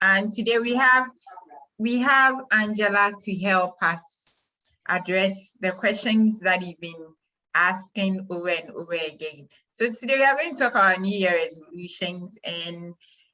And today we have Angela to help us address the questions that you've been asking over and over again. So today we are going to talk about New Year resolutions, and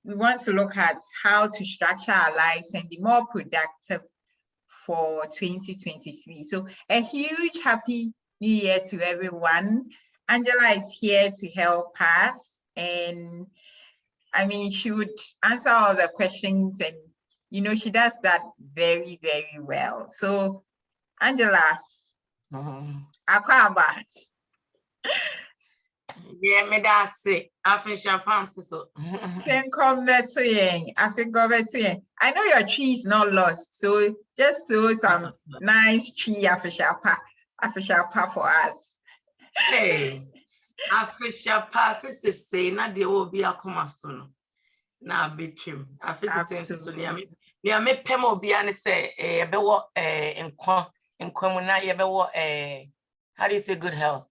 we want to look at how to structure our lives and be more productive for 2023. So a huge happy New Year to everyone. Angela is here to help us, and I mean, she would answer all the questions, and you know, she does that very, very well. So Angela, Akwaba. Yeah, me that's it. I fish your pants so. Can come back to you. I think go back to you. I know your tree is not lost, so just throw some nice tree official pa for us. Hey, official pa is say na the will be a come soon. Na be trim. Official saying so near me pemo be and say be what in communa ye be what how do you say good health?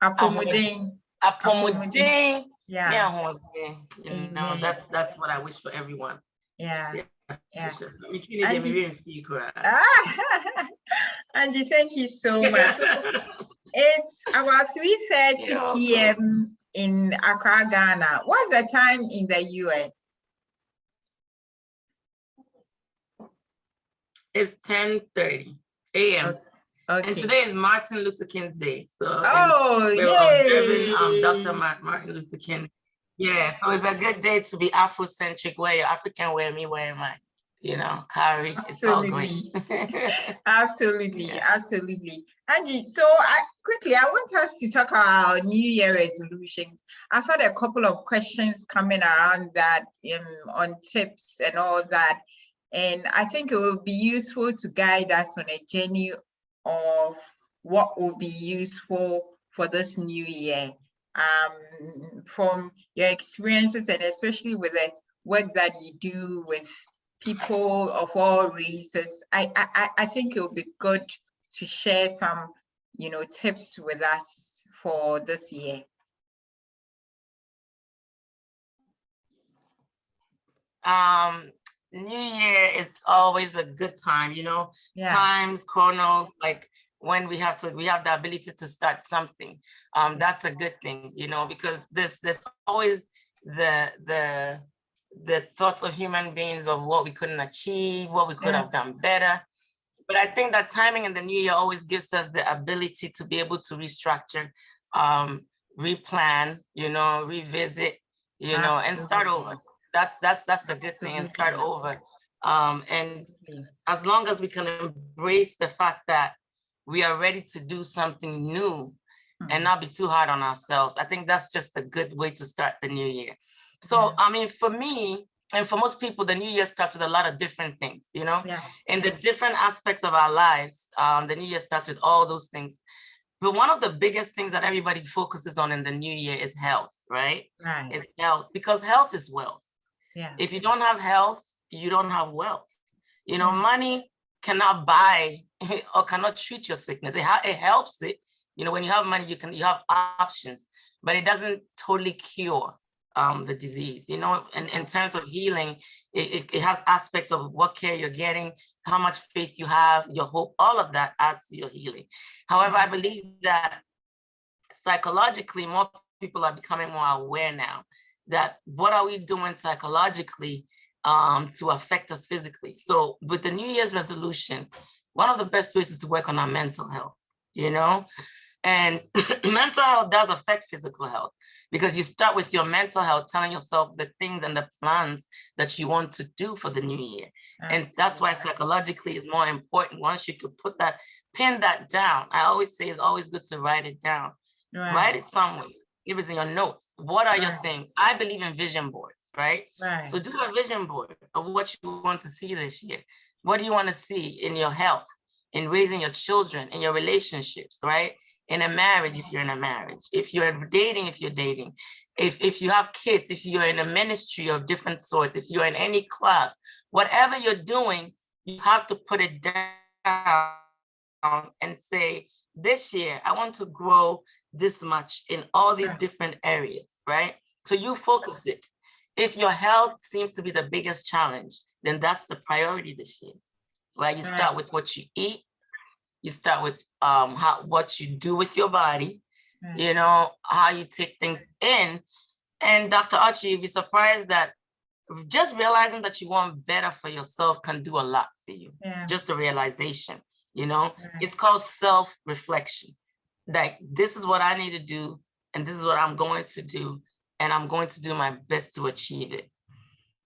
Apomoding. Yeah. You know, that's what I wish for everyone. Yeah. Angie, thank you so much. It's about 3:30 p.m. in Accra, Ghana. What's the time in the US? It's 10:30 a.m. Okay. And today is Martin Luther King's Day. So we're observing Dr. Martin Luther King. Yeah, so it's a good day to be Afrocentric, where you're African, where me, where am I? You know, Carrie, it's all great. Absolutely. Angie, so I want us to talk about New Year resolutions. I've had a couple of questions coming around that on tips and all that. And I think it will be useful to guide us on a journey of what will be useful for this new year. From your experiences, and especially with the work that you do with people of all races, I think it would be good to share some, you know, tips with us for this year. New Year, it's always a good time, you know. Times, chronos, like when we have the ability to start something. That's a good thing, you know, because there's always the thoughts of human beings of what we couldn't achieve, what we could have done better. But I think that timing in the new year always gives us the ability to be able to restructure, replan, you know, revisit, you know, and start over. That's the good thing, and start over. And as long as we can embrace the fact that we are ready to do something new and not be too hard on ourselves, I think that's just a good way to start the new year. So, I mean, for me, and for most people, the new year starts with a lot of different things, you know, in the different aspects of our lives. The new year starts with all those things. But one of the biggest things that everybody focuses on in the new year is health, right? It's health, because health is wealth. If you don't have health, you don't have wealth. You know, money cannot buy or cannot treat your sickness. It helps it. You know, when you have money, you have options, but it doesn't totally cure the disease. You know, and in terms of healing, it has aspects of what care you're getting, how much faith you have, your hope, all of that adds to your healing. However, I believe that psychologically, more people are becoming more aware now that what are we doing psychologically to affect us physically. So with the New Year's resolution, one of the best ways is to work on our mental health, you know, and mental health does affect physical health, because you start with your mental health, telling yourself the things and the plans that you want to do for the new year. And that's why psychologically is more important. Once you could pin that down, I always say it's always good to write it down. Write it somewhere. Give it in your notes. What are your things? I believe in vision boards, right? So do a vision board of what you want to see this year. What do you want to see in your health, in raising your children, in your relationships, right? In a marriage, if you're in a marriage, if you're dating, if you have kids, if you're in a ministry of different sorts, if you're in any class, whatever you're doing, you have to put it down and say, this year, I want to grow this much in all these different areas, right? So you focus it. if your health seems to be the biggest challenge, then that's the priority this year. Right? You start with what you eat, you start with what you do with your body, you know, how you take things in. And Dr. Archie, you'd be surprised that just realizing that you want better for yourself can do a lot for you. Just the realization, you know, it's called self-reflection. Like, this is what I need to do, and this is what I'm going to do, and I'm going to do my best to achieve it.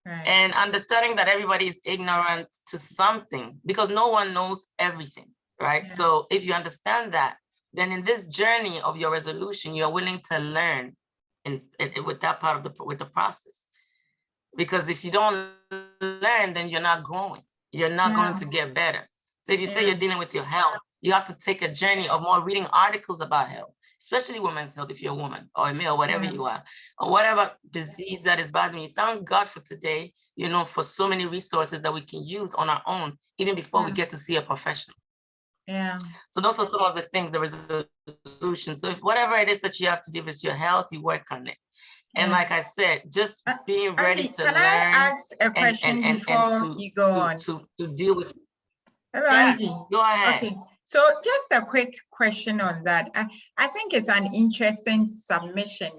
And understanding that everybody is ignorant to something, because no one knows everything, right? So if you understand that, then in this journey of your resolution, you're willing to learn with that part of the process. Because if you don't learn, then you're not growing. You're not going to get better. So if you say you're dealing with your health, you have to take a journey of more reading articles about health, especially women's health, if you're a woman or a male, whatever you are, or whatever disease that is bothering you. Thank God for today, you know, for so many resources that we can use on our own, even before we get to see a professional. So those are some of the things, the resolution. So if whatever it is that you have to do with your health, you work on it. And like I said, just being ready to learn. Can I ask a question before you go on? To deal with. Hello, Angie. Go ahead. Okay. So just a quick question on that. I think it's an interesting submission.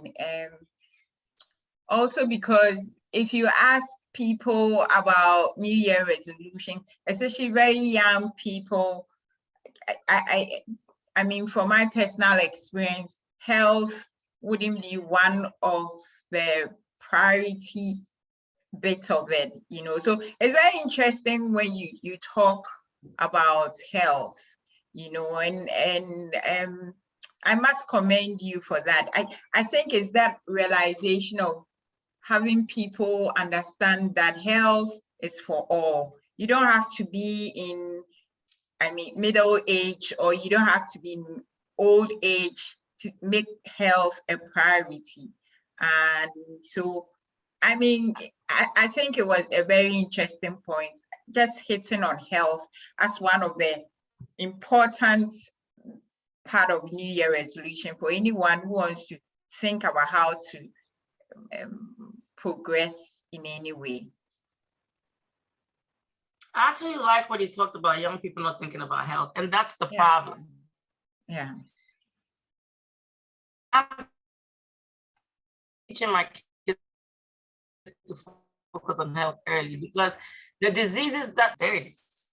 Also because if you ask people about New Year resolution, especially very young people, I mean, from my personal experience, health wouldn't be one of the priority bits of it, you know. So it's very interesting when you talk about health, you know, and I must commend you for that. I think it's that realization of having people understand that health is for all. You don't have to be in, I mean, middle age, or you don't have to be in old age to make health a priority. And so, I mean, I think it was a very interesting point, just hitting on health as one of the important part of New Year resolution for anyone who wants to think about how to progress in any way. I actually like what he talked about, young people not thinking about health, and that's the problem. I'm teaching my kids to focus on health early, because the diseases that there it is.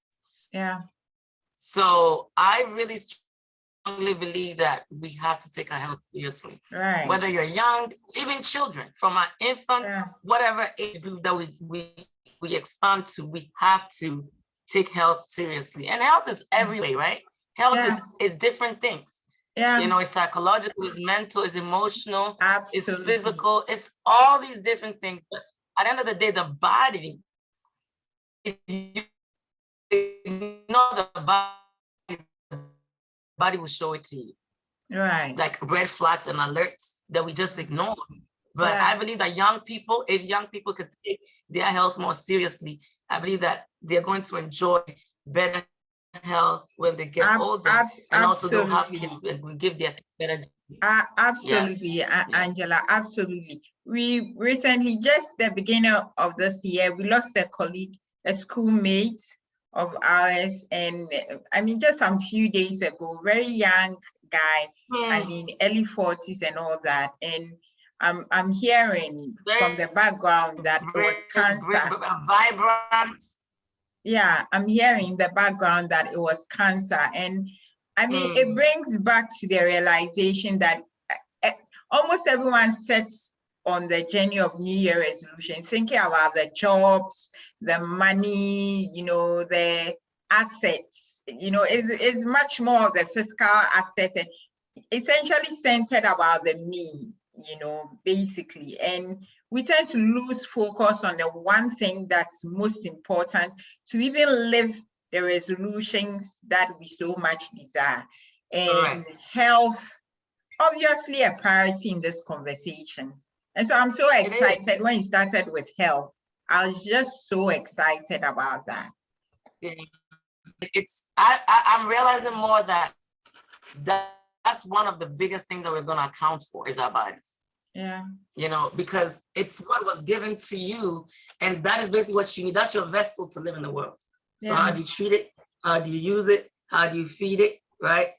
So I really strongly believe that we have to take our health seriously. Whether you're young, even children, from our infant, whatever age group that we expand to, we have to take health seriously. And health is every way, right? Health is different things. You know, it's psychological, it's mental, it's emotional, it's physical, it's all these different things. But at the end of the day, the body, if you know the body will show it to you. Like red flags and alerts that we just ignore. But I believe that young people, if young people could take their health more seriously, I believe that they're going to enjoy better health when they get older, and also they'll have kids and will give their better. Absolutely, Angela, absolutely. We recently, just the beginning of this year, we lost a colleague, a schoolmate of ours, and I mean, just some few days ago, very young guy, I mean, early 40s and all that, and I'm hearing from the background that it was cancer. Vibrant. Yeah, I'm hearing the background that it was cancer. And I mean, it brings back to the realization that almost everyone sets on the journey of New Year resolution, thinking about the jobs, the money, you know, the assets, you know, it's much more of the physical asset, and essentially centered about the me, you know, basically. And we tend to lose focus on the one thing that's most important to even live the resolutions that we so much desire. And health, obviously a priority in this conversation. And so I'm so excited when you started with health. I was just so excited about that. I'm realizing more that that's one of the biggest things that we're going to account for is our bodies. Yeah. You know, because it's what was given to you, and that is basically what you need. That's your vessel to live in the world. So how do you treat it? How do you use it? How do you feed it? Right?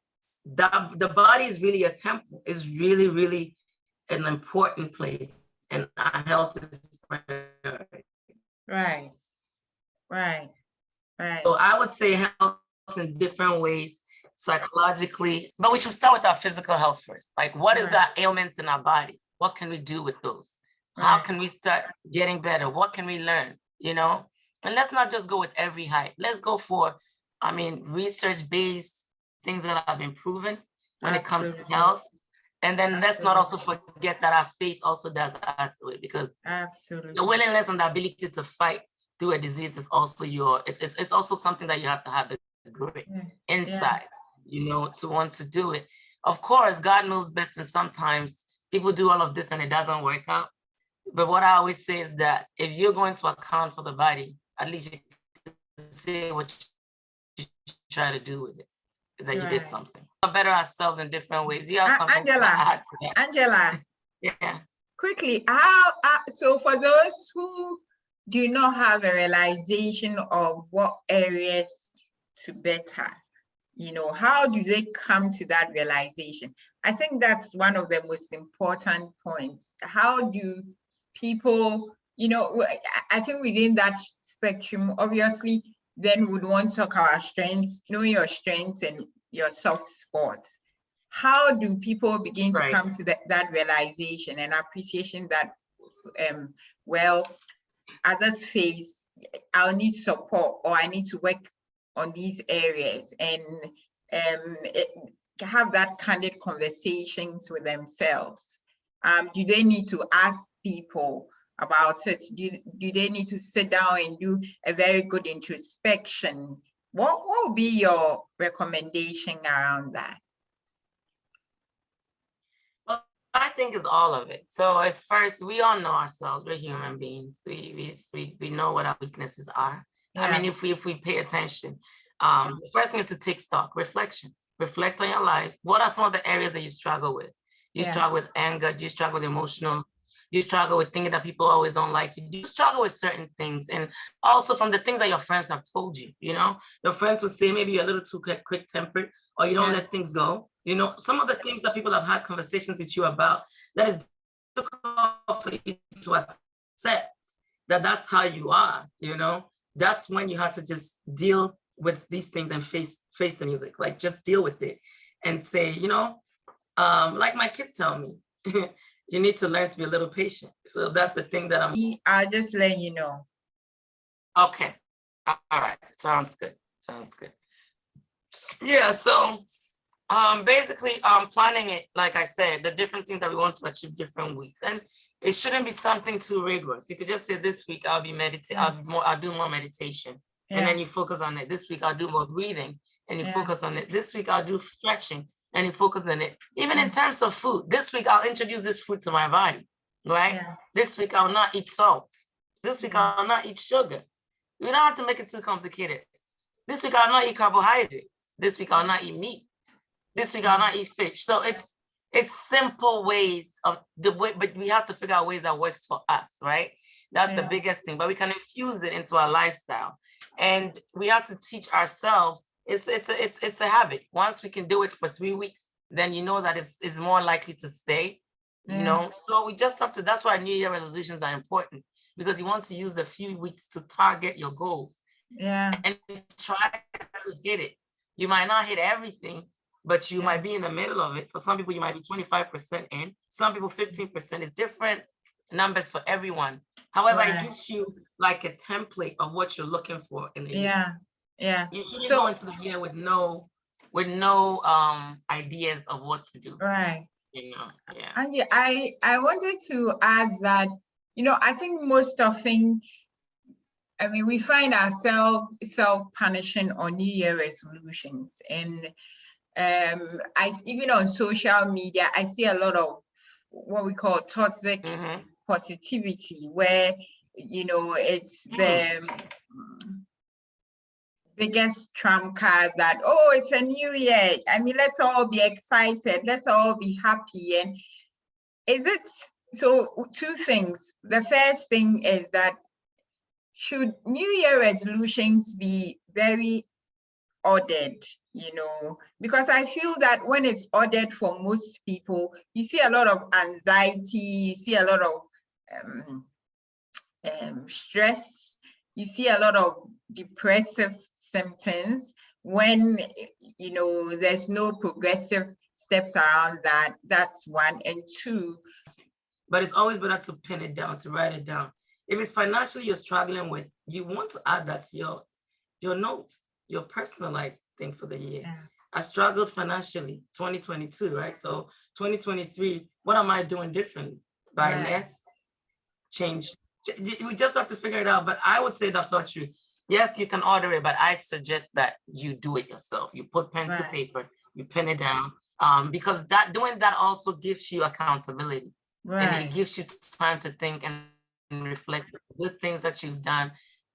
That the body is really a temple. It's really, really an important place, and our health is priority. Right. Right. Right. So I would say health in different ways, psychologically, but we should start with our physical health first. Like, what is the ailments in our bodies? What can we do with those? How can we start getting better? What can we learn? You know, and let's not just go with every hype. Let's go for, I mean, research-based things that have been proven when it comes to health. And then let's not also forget that our faith also does add to it, because the willingness and the ability to fight through a disease is also it's also something that you have to have the grit inside, you know, to want to do it. Of course, God knows best, and sometimes people do all of this and it doesn't work out. But what I always say is that if you're going to account for the body, at least you can say what you try to do with it, is that you did something. We better ourselves in different ways. You have something to add to that. Angela, yeah. Quickly, how so for those who do not have a realization of what areas to better, you know, how do they come to that realization? I think that's one of the most important points. How do people, you know, I think within that spectrum, obviously, then would want to talk about our strengths, knowing your strengths and your soft spots. How do people begin to come to that realization and appreciation that, well, others face, I'll need support, or I need to work on these areas, and have that candid conversations with themselves? Do they need to ask people about it? Do they need to sit down and do a very good introspection? What will be your recommendation around that? Well, I think it's all of it. So as first, we all know ourselves. We're human beings. We know what our weaknesses are. I mean, if we pay attention, the first thing is to take stock, reflection. Reflect on your life. What are some of the areas that you struggle with? You struggle with anger. Do you struggle with emotional? You struggle with thinking that people always don't like you. Do you struggle with certain things? And also from the things that your friends have told you, you know, your friends will say maybe you're a little too quick-tempered, or you don't let things go. You know, some of the things that people have had conversations with you about, that is difficult for you to accept that that's how you are, you know. That's when you have to just deal with these things and face the music, like just deal with it and say, you know, like my kids tell me, you need to learn to be a little patient. So that's the thing that I'll just let you know. Okay. All right. Sounds good. Sounds good. Yeah. So basically planning it, like I said, the different things that we want to achieve different weeks. And it shouldn't be something too rigorous. You could just say this week I'll be I'll do more meditation. And then you focus on it. This week I'll do more breathing, and you focus on it. This week I'll do stretching, and you focus on it. Even in terms of food, this week I'll introduce this food to my body, right? This week I'll not eat salt. This week I'll not eat sugar. You don't have to make it too complicated. This week I'll not eat carbohydrate. This week I'll not eat meat. This week I'll not eat fish. So it's simple ways of the way, but we have to figure out ways that works for us, right? That's the biggest thing. But we can infuse it into our lifestyle, and we have to teach ourselves. It's a habit. Once we can do it for 3 weeks, then you know that it's more likely to stay. You know, so we just have to. That's why New Year resolutions are important, because you want to use the few weeks to target your goals. And try to hit it. You might not hit everything, but you might be in the middle of it. For some people, you might be 25% in. Some people 15%. Is different numbers for everyone. However, it gives you like a template of what you're looking for in the year. You shouldn't go into the year with no ideas of what to do. You know, And I wanted to add that, you know, I think most often, I mean, we find ourselves self-punishing on New Year resolutions, and even on social media, I see a lot of what we call toxic positivity, where, you know, it's the biggest trump card that, oh, it's a new year. I mean, let's all be excited. Let's all be happy. And is it So two things. The first thing is that should New Year resolutions be very ordered, you know, because I feel that when it's ordered for most people, you see a lot of anxiety, you see a lot of stress, you see a lot of depressive symptoms when, you know, there's no progressive steps around that. That's one. And two, but it's always better to pin it down, to write it down. If it's financially you're struggling with, you want to add that to your notes, your personalized thing for the year. Yeah. I struggled financially 2022, right? So 2023, what am I doing different? Buy less, change. We just have to figure it out. But I would say, Dr. Ochu, yes, you can order it, but I suggest that you do it yourself. You put pen to paper, you pin it down, because doing that also gives you accountability. And it gives you time to think and reflect the good things that you've done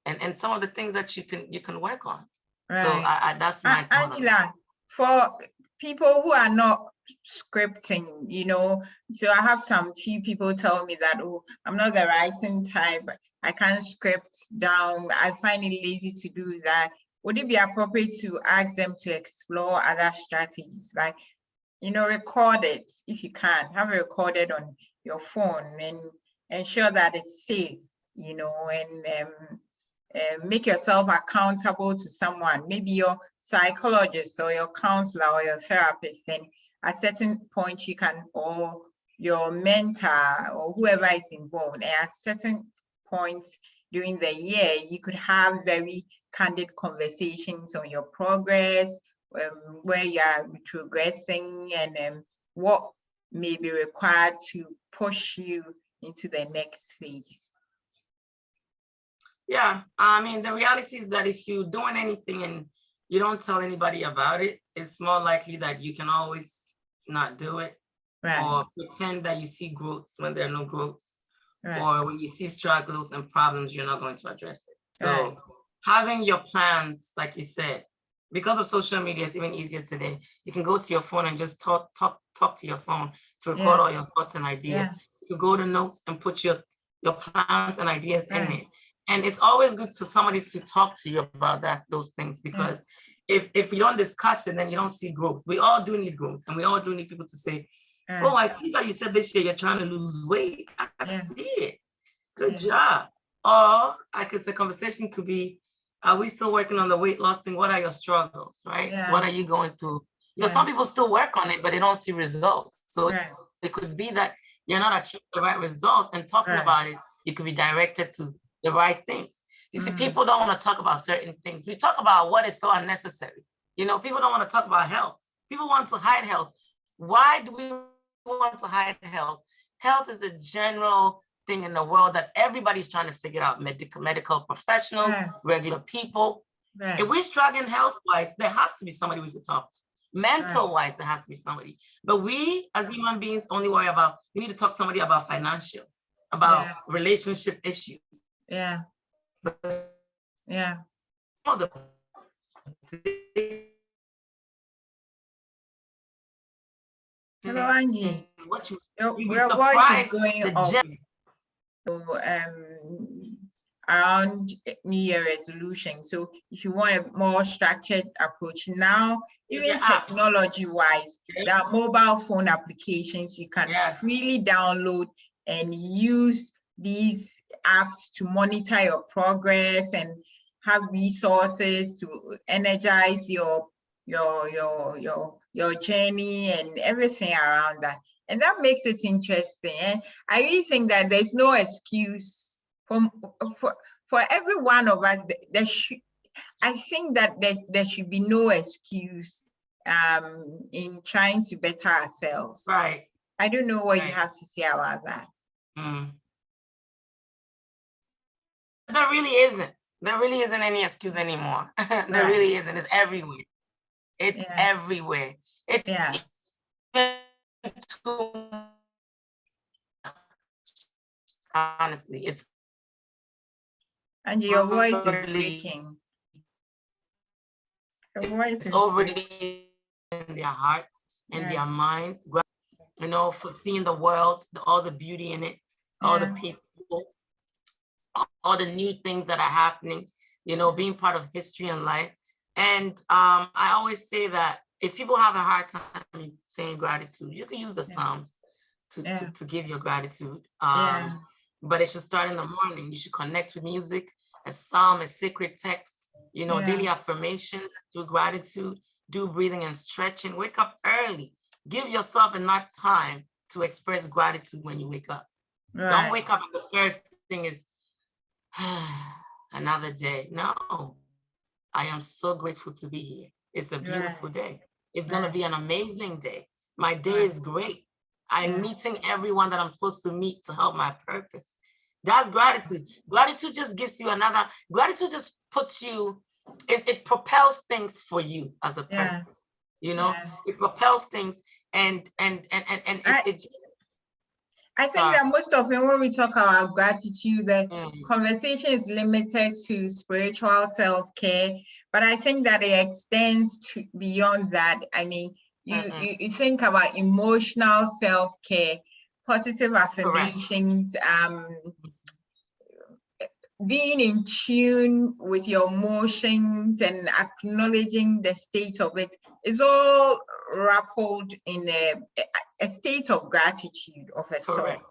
and some of the things that you can work on. So that's my thought. Angela, for people who are not scripting, you know, so I have some few people tell me that, oh, I'm not the writing type, I can't script down, I find it lazy to do that. Would it be appropriate to ask them to explore other strategies, like, you know, record it if you can, have it recorded on your phone and ensure that it's safe, you know, and make yourself accountable to someone, maybe your psychologist or your counselor or your therapist. And at certain point you can, or your mentor or whoever is involved, and at certain points during the year, you could have very candid conversations on your progress, where you are progressing, and what may be required to push you into the next phase. Yeah, I mean, the reality is that if you're doing anything and you don't tell anybody about it, it's more likely that you can always not do it, or pretend that you see growth when there are no growths, or when you see struggles and problems, you're not going to address it. So having your plans, like you said, because of social media, it's even easier today. You can go to your phone and just talk to your phone to record all your thoughts and ideas. You go to notes and put your plans and ideas in it. And it's always good to somebody to talk to you about those things, because if you don't discuss it, then you don't see growth. We all do need growth, and we all do need people to say, oh, I see that you said this year you're trying to lose weight. I see it. Good job. Or I could say conversation could be, are we still working on the weight loss thing? What are your struggles, right? What are you going through? You know, some people still work on it, but they don't see results. So it could be that you're not achieving the right results, and talking about it, you could be directed to the right things. You see, people don't want to talk about certain things. We talk about what is so unnecessary. You know, people don't want to talk about health. People want to hide health. Why do we want to hide health? Health is a general thing in the world that everybody's trying to figure out. Medical professionals, regular people. If we're struggling health-wise, there has to be somebody we could talk to. Mental-wise, there has to be somebody. But we, as human beings, only worry about, we need to talk to somebody about financial, about relationship issues. Hello, Angie. Your voice is going up. So, around New Year resolution. So if you want a more structured approach now, even technology-wise, there are mobile phone applications you can freely download and use these apps to monitor your progress and have resources to energize your journey and everything around that. And that makes it interesting. And I really think that there's no excuse for every one of us. I think that there should be no excuse in trying to better ourselves. Right. I don't know what you have to say about that. There really isn't. There really isn't any excuse anymore. There really isn't. It's everywhere. It's everywhere. It's honestly, it's. And your voice is breaking. Your voice is overly in their hearts and their minds. you know, for seeing the world, all the beauty in it, all the people, all the new things that are happening, you know, being part of history and life. And I always say that if people have a hard time saying gratitude, you can use the Psalms to give your gratitude. But it should start in the morning. You should connect with music, a psalm, a sacred text, you know, daily affirmations, do gratitude, do breathing and stretching, wake up early. Give yourself enough time to express gratitude when you wake up. Don't wake up and the first thing is, another day. No, I am so grateful to be here. It's a beautiful day. It's going to be an amazing day. My day is great. I'm meeting everyone that I'm supposed to meet to help my purpose. That's gratitude. Gratitude just gives you another, gratitude just puts you, it propels things for you as a person. You know, it propels things and I think that most often when we talk about gratitude, the conversation is limited to spiritual self-care, but I think that it extends to beyond that. I mean, you think about emotional self-care, positive affirmations, being in tune with your emotions and acknowledging the state of it is all coupled in a state of gratitude of a sort,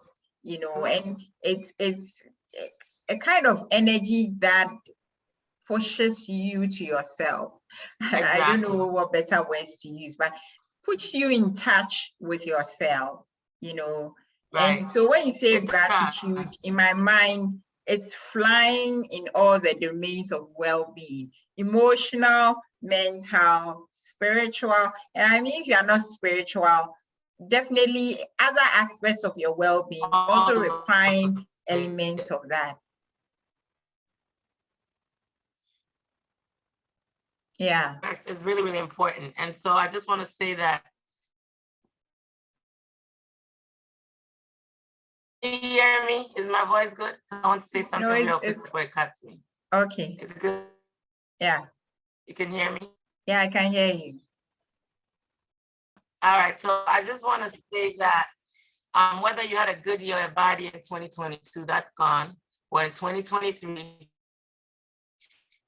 you know, and it's a kind of energy that pushes you to yourself. I don't know what better words to use, but puts you in touch with yourself, you know. And so when you say gratitude, in my mind, it's flying in all the domains of well-being, emotional, mental, spiritual. And I mean, if you are not spiritual, definitely other aspects of your well-being also requiring elements of that. Yeah. It's really, really important. And so I just want to say that. Can you hear me? Is my voice good? I want to say something real quick before it cuts me. Okay. Is it good? Yeah. You can hear me? Yeah, I can hear you. All right. So I just want to say that whether you had a good year or a bad year in 2022, that's gone. Or in 2023,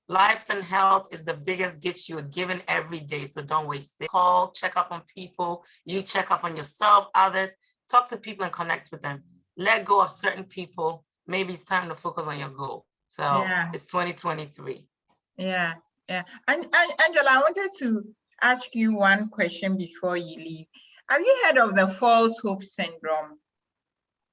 life and health is the biggest gift you are given every day. So don't waste it. Call, check up on people. You check up on yourself, others. Talk to people and connect with them. Let go of certain people. Maybe it's time to focus on your goal. So it's 2023. Yeah. And Angela, I wanted to ask you one question before you leave. Have you heard of the false hope syndrome?